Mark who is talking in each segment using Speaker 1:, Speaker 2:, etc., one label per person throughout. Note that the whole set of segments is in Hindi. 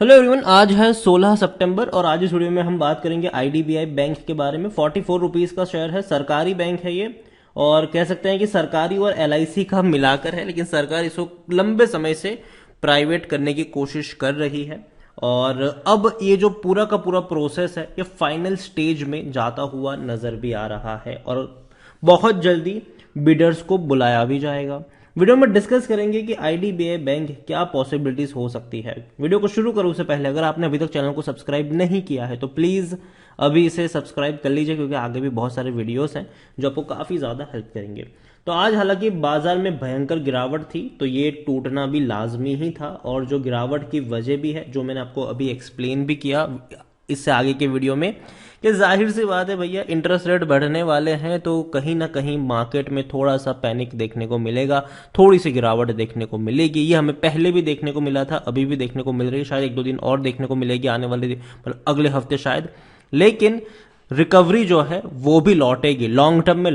Speaker 1: हेलो एवरीवन, आज है 16 सितंबर और आज इस वीडियो में हम बात करेंगे आईडीबीआई बैंक के बारे में। 44 रुपीज़ का शेयर है, सरकारी बैंक है ये। और कह सकते हैं कि सरकारी और एलआईसी का मिलाकर है, लेकिन सरकार इसको लंबे समय से प्राइवेट करने की कोशिश कर रही है। और अब ये जो पूरा का पूरा प्रोसेस है ये फाइनल स्टेज में जाता हुआ नजर भी आ रहा है और बहुत जल्दी बिडर्स को बुलाया भी जाएगा। वीडियो में डिस्कस करेंगे कि आईडीबीआई बैंक क्या पॉसिबिलिटीज हो सकती है। वीडियो को शुरू करूं से पहले अगर आपने अभी तक चैनल को सब्सक्राइब नहीं किया है तो प्लीज अभी इसे सब्सक्राइब कर लीजिए, क्योंकि आगे भी बहुत सारे वीडियोस हैं जो आपको काफी ज्यादा हेल्प करेंगे। तो आज हालांकि बाजार में भयंकर गिरावट थी, तो ये टूटना भी लाजमी ही था। और जो गिरावट की वजह भी है, जो मैंने आपको अभी एक्सप्लेन भी किया इससे आगे के वीडियो में, कि जाहिर सी बात है भैया, इंटरेस्ट रेट बढ़ने वाले हैं तो कहीं ना कहीं मार्केट में थोड़ा सा पैनिक देखने को मिलेगा, थोड़ी सी गिरावट देखने को मिलेगी। ये हमें पहले भी देखने को मिला था, अभी भी देखने को मिल रही है, शायद एक दो दिन और देखने को मिलेगी आने वाले मतलब अगले हफ्ते शायद। लेकिन रिकवरी जो है वो भी लौटेगी, लॉन्ग टर्म में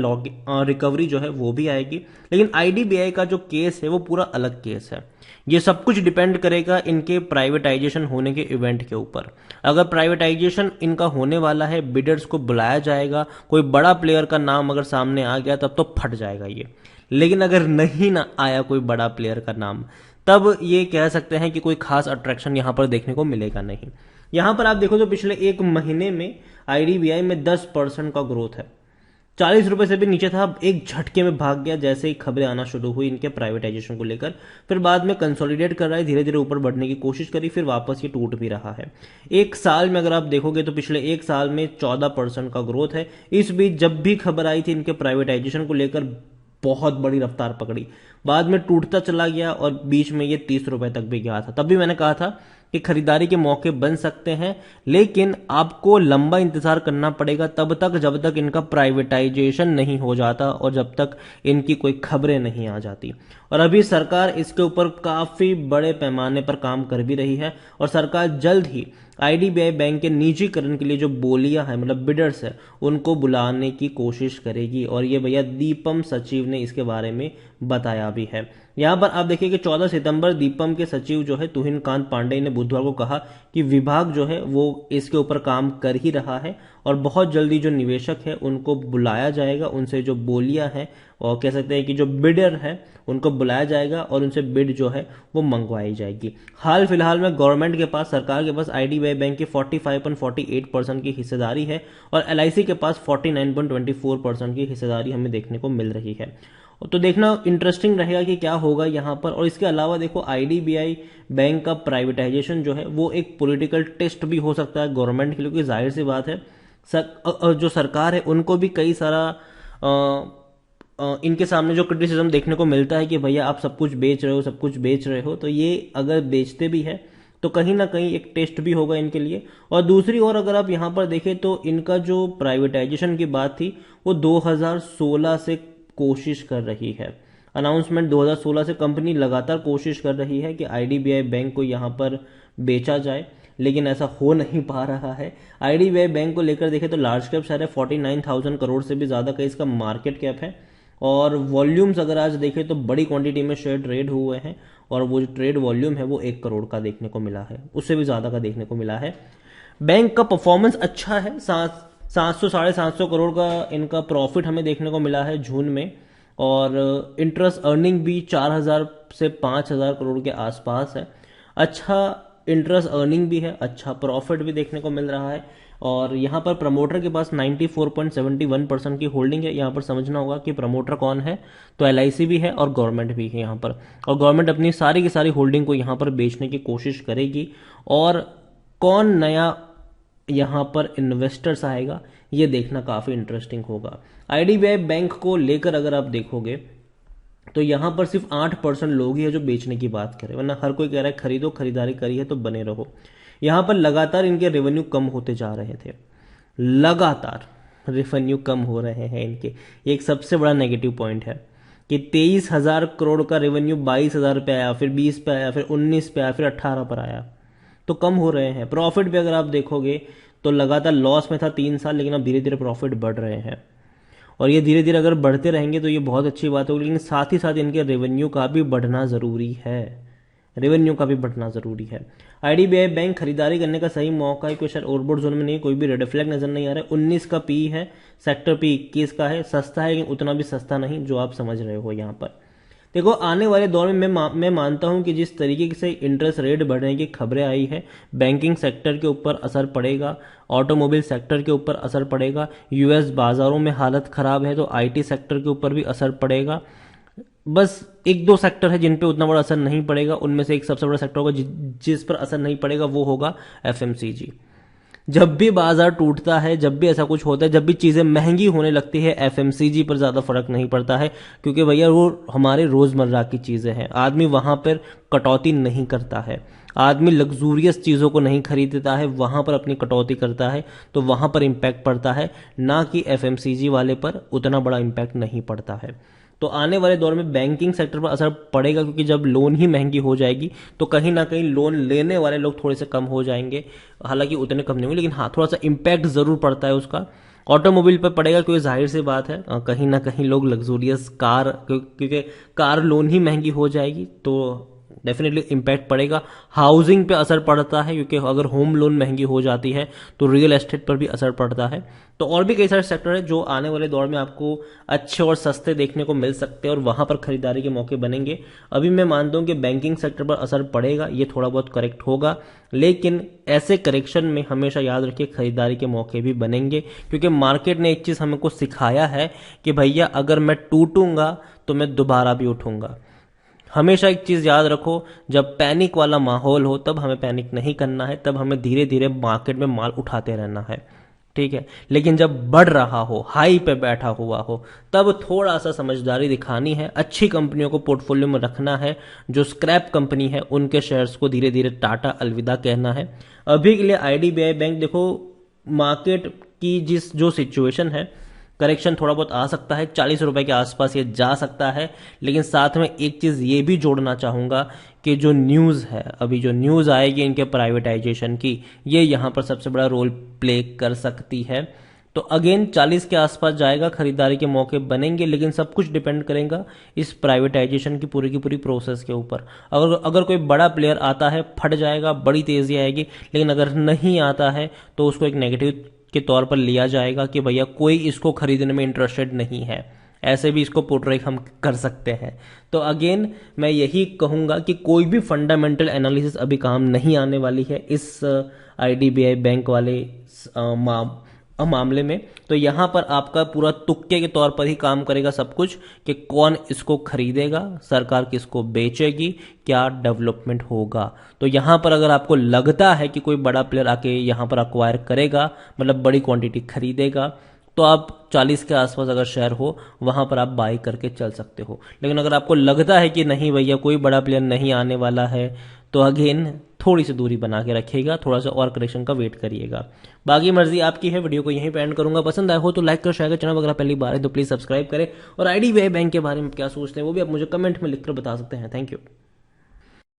Speaker 1: रिकवरी जो है वो भी आएगी। लेकिन आईडीबीआई का जो केस है वो पूरा अलग केस है। ये सब कुछ डिपेंड करेगा इनके प्राइवेटाइजेशन होने के इवेंट के ऊपर। अगर प्राइवेटाइजेशन इनका होने वाला है, बिडर्स को बुलाया जाएगा, कोई बड़ा प्लेयर का नाम अगर सामने आ गया तब तो फट जाएगा ये। लेकिन अगर नहीं ना आया कोई बड़ा प्लेयर का नाम, तब ये कह सकते हैं कि कोई खास अट्रैक्शन यहां पर देखने को मिलेगा नहीं। यहां पर आप देखो तो पिछले एक महीने में आईडीबीआई में 10% का ग्रोथ है। 40 रुपए से भी नीचे था, अब एक झटके में भाग गया जैसे ही खबरें आना शुरू हुई इनके प्राइवेटाइजेशन को लेकर। फिर बाद में कंसोलिडेट कर रहा है, धीरे धीरे ऊपर बढ़ने की कोशिश करी, फिर वापस ये टूट भी रहा है। एक साल में अगर आप देखोगे तो पिछले एक साल में 14% का ग्रोथ है। इस बीच जब भी खबर आई थी इनके प्राइवेटाइजेशन को लेकर, बहुत बड़ी रफ्तार पकड़ी, बाद में टूटता चला गया और बीच में ये 30 रुपए तक भी गया था। तब भी मैंने कहा था कि खरीदारी के मौके बन सकते हैं, लेकिन आपको लंबा इंतजार करना पड़ेगा तब तक जब तक इनका प्राइवेटाइजेशन नहीं हो जाता और जब तक इनकी कोई खबरें नहीं आ जाती। और अभी सरकार इसके ऊपर काफी बड़े पैमाने पर काम कर भी रही है और सरकार जल्द ही आईडीबीआई बैंक के निजीकरण के लिए जो बोलियां है, मतलब बिडर्स है, उनको बुलाने की कोशिश करेगी। और ये भैया दीपम सचिव ने इसके बारे में बताया भी है। यहां पर आप देखिए कि 14 सितंबर दीपम के सचिव जो है तुहिन कांत पांडे ने बुधवार को कहा कि विभाग जो है वो इसके ऊपर काम कर ही रहा है और बहुत जल्दी जो निवेशक है उनको बुलाया जाएगा, उनसे जो बोलियां हैं और कह सकते हैं कि जो बिडर है उनको बुलाया जाएगा और उनसे बिड जो है वो मंगवाई जाएगी। हाल फिलहाल में गवर्नमेंट के पास, सरकार के पास आईडीबीआई बैंक की 45.48% की हिस्सेदारी है और एलआईसी के पास 49.24% की हिस्सेदारी हमें देखने को मिल रही है। तो देखना इंटरेस्टिंग रहेगा कि क्या होगा यहाँ पर। और इसके अलावा देखो, आईडीबीआई बैंक का प्राइवेटाइजेशन जो है वो एक पॉलिटिकल टेस्ट भी हो सकता है गवर्नमेंट के लिए, क्योंकि जाहिर सी बात है जो सरकार है उनको भी कई सारा इनके सामने जो क्रिटिसिज्म देखने को मिलता है कि भैया आप सब कुछ बेच रहे हो, सब कुछ बेच रहे हो। तो ये अगर बेचते भी है तो कहीं ना कहीं एक टेस्ट भी होगा इनके लिए। और दूसरी ओर अगर आप यहाँ पर देखें तो इनका जो प्राइवेटाइजेशन की बात थी वो 2016 से कोशिश कर रही है। अनाउंसमेंट 2016 से कंपनी लगातार कोशिश कर रही है कि आईडीबीआई बैंक को यहाँ पर बेचा जाए, लेकिन ऐसा हो नहीं पा रहा है। आईडीबीआई बैंक को लेकर देखें तो लार्ज कैप शेयर है, 49,000 करोड़ से भी ज्यादा का इसका मार्केट कैप है। और वॉल्यूम्स अगर आज देखें तो बड़ी क्वांटिटी में शेयर ट्रेड हुए हैं और वो जो ट्रेड वॉल्यूम है वो 1 करोड़ का देखने को मिला है, उससे भी ज्यादा का देखने को मिला है। बैंक का परफॉर्मेंस अच्छा है, 700-750 करोड़ का इनका प्रॉफिट हमें देखने को मिला है जून में। और इंटरेस्ट अर्निंग भी 4,000 से 5,000 करोड़ के आसपास है। अच्छा इंटरेस्ट अर्निंग भी है, अच्छा प्रॉफिट भी देखने को मिल रहा है। और यहाँ पर प्रमोटर के पास 94.71% की होल्डिंग है। यहाँ पर समझना होगा कि प्रमोटर कौन है, तो एलआईसी भी है और गवर्नमेंट भी है यहाँ पर। और गवर्नमेंट अपनी सारी की सारी होल्डिंग को यहाँ पर बेचने की कोशिश करेगी। और कौन नया यहाँ पर इन्वेस्टर्स आएगा ये देखना काफी इंटरेस्टिंग होगा। आईडीबीआई बैंक को लेकर अगर आप देखोगे तो यहां पर सिर्फ 8% लोग ही है जो बेचने की बात करें, वरना हर कोई कह रहा है खरीदो, खरीदारी करी है तो बने रहो। यहां पर लगातार इनके रेवेन्यू कम होते जा रहे थे, लगातार रेवेन्यू कम हो रहे हैं इनके। एक सबसे बड़ा नेगेटिव पॉइंट है कि 23,000 करोड़ का रेवेन्यू 22,000 पे आया, फिर 20 पे आया, फिर 19 पे आया, फिर 18 पर आया, तो कम हो रहे हैं। प्रॉफिट भी अगर आप देखोगे तो लगातार लॉस में था 3 साल, लेकिन अब धीरे धीरे प्रॉफिट बढ़ रहे हैं। और ये धीरे धीरे अगर बढ़ते रहेंगे तो ये बहुत अच्छी बात होगी, लेकिन साथ ही साथ इनके रेवेन्यू का भी बढ़ना जरूरी है। रेवेन्यू का भी बढ़ना जरूरी है। आईडीबीआई बैंक खरीदारी करने का सही मौका है, कोई शायद ओवरबोट जोन में नहीं, कोई भी रेड फ्लैग नजर नहीं आ रहा है। 19 का पी है, सेक्टर पी 21 का है, सस्ता है लेकिन उतना भी सस्ता नहीं जो आप समझ रहे हो यहाँ पर। देखो आने वाले दौर में मैं मानता हूं कि जिस तरीके से इंटरेस्ट रेट बढ़ने की खबरें आई है, बैंकिंग सेक्टर के ऊपर असर पड़ेगा, ऑटोमोबाइल सेक्टर के ऊपर असर पड़ेगा, यूएस बाजारों में हालत खराब है तो आईटी सेक्टर के ऊपर भी असर पड़ेगा। बस एक दो सेक्टर है जिन पे उतना बड़ा असर नहीं पड़ेगा, उनमें से एक सबसे बड़ा सेक्टर होगा जिस पर असर नहीं पड़ेगा, वो होगा एफएमसीजी। जब भी बाजार टूटता है, जब भी ऐसा कुछ होता है, जब भी चीजें महंगी होने लगती है, एफएमसीजी पर ज्यादा फर्क नहीं पड़ता है, क्योंकि भैया वो हमारे रोजमर्रा की चीजें हैं। आदमी वहां पर कटौती नहीं करता है, आदमी लग्जूरियस चीजों को नहीं खरीदता है, वहां पर अपनी कटौती करता है, तो वहां पर इंपैक्ट पड़ता है, ना कि एफएमसीजी वाले पर उतना बड़ा इंपैक्ट नहीं पड़ता है। तो आने वाले दौर में बैंकिंग सेक्टर पर असर पड़ेगा, क्योंकि जब लोन ही महंगी हो जाएगी तो कहीं ना कहीं लोन लेने वाले लोग थोड़े से कम हो जाएंगे, हालांकि उतने कम नहीं होंगे, लेकिन हाँ थोड़ा सा इम्पैक्ट जरूर पड़ता है उसका। ऑटोमोबाइल पर पड़ेगा क्योंकि जाहिर सी बात है कहीं ना कहीं लोग लग्जूरियस कार, क्योंकि कार लोन ही महंगी हो जाएगी तो डेफिनेटली इम्पैक्ट पड़ेगा। हाउसिंग पे असर पड़ता है क्योंकि अगर होम लोन महंगी हो जाती है तो रियल एस्टेट पर भी असर पड़ता है। तो और भी कई सारे सेक्टर है जो आने वाले दौर में आपको अच्छे और सस्ते देखने को मिल सकते हैं और वहां पर खरीदारी के मौके बनेंगे। अभी मैं मानता हूं कि बैंकिंग सेक्टर पर असर पड़ेगा, ये थोड़ा बहुत करेक्ट होगा, लेकिन ऐसे करेक्शन में हमेशा याद रखिए खरीदारी के मौके भी बनेंगे, क्योंकि मार्केट ने एक चीज हमको सिखाया है कि भैया अगर मैं टूटूंगा तो मैं दोबारा भी उठूंगा। हमेशा एक चीज याद रखो, जब पैनिक वाला माहौल हो तब हमें पैनिक नहीं करना है, तब हमें धीरे धीरे मार्केट में माल उठाते रहना है, ठीक है। लेकिन जब बढ़ रहा हो, हाई पे बैठा हुआ हो, तब थोड़ा सा समझदारी दिखानी है, अच्छी कंपनियों को पोर्टफोलियो में रखना है, जो स्क्रैप कंपनी है उनके शेयर्स को धीरे धीरे टाटा अलविदा कहना है। अभी के लिए आईडीबीआई बैंक देखो, मार्केट की जो सिचुएशन है, करेक्शन थोड़ा बहुत आ सकता है, 40 रुपए के आसपास ये जा सकता है, लेकिन साथ में एक चीज ये भी जोड़ना चाहूंगा कि जो न्यूज है, अभी जो न्यूज आएगी इनके प्राइवेटाइजेशन की, ये यहां पर सबसे बड़ा रोल प्ले कर सकती है। तो अगेन 40 के आसपास जाएगा, खरीदारी के मौके बनेंगे, लेकिन सब कुछ डिपेंड करेगा इस प्राइवेटाइजेशन की पूरी प्रोसेस के ऊपर। अगर कोई बड़ा प्लेयर आता है फट जाएगा, बड़ी तेजी आएगी, लेकिन अगर नहीं आता है तो उसको एक नेगेटिव के तौर पर लिया जाएगा कि भैया कोई इसको खरीदने में इंटरेस्टेड नहीं है, ऐसे भी इसको पोर्ट्रे हम कर सकते हैं। तो अगेन मैं यही कहूंगा कि कोई भी फंडामेंटल एनालिसिस अभी काम नहीं आने वाली है इस आईडीबीआई बैंक वाले मामले में। तो यहां पर आपका पूरा तुक्के के तौर पर ही काम करेगा सब कुछ कि कौन इसको खरीदेगा, सरकार किसको बेचेगी, क्या डेवलपमेंट होगा। तो यहां पर अगर आपको लगता है कि कोई बड़ा प्लेयर आके यहां पर अक्वायर करेगा, मतलब बड़ी क्वांटिटी खरीदेगा, तो आप 40 के आसपास अगर शेयर हो वहां पर आप बाई करके चल सकते हो। लेकिन अगर आपको लगता है कि नहीं भैया कोई बड़ा प्लेयर नहीं आने वाला है, तो अगेन थोड़ी सी दूरी बना के रखिएगा, थोड़ा सा और करेक्शन का वेट करिएगा। बाकी मर्जी आपकी है। वीडियो को यहीं पे एंड करूंगा। पसंद आया हो तो लाइक कर, शेयर कर, चैनल वगैरह पहली बार है तो प्लीज सब्सक्राइब करें, और आईडीबीआई बैंक के बारे में क्या सोचते हैं वो भी आप मुझे कमेंट में लिखकर बता सकते हैं। Thank you.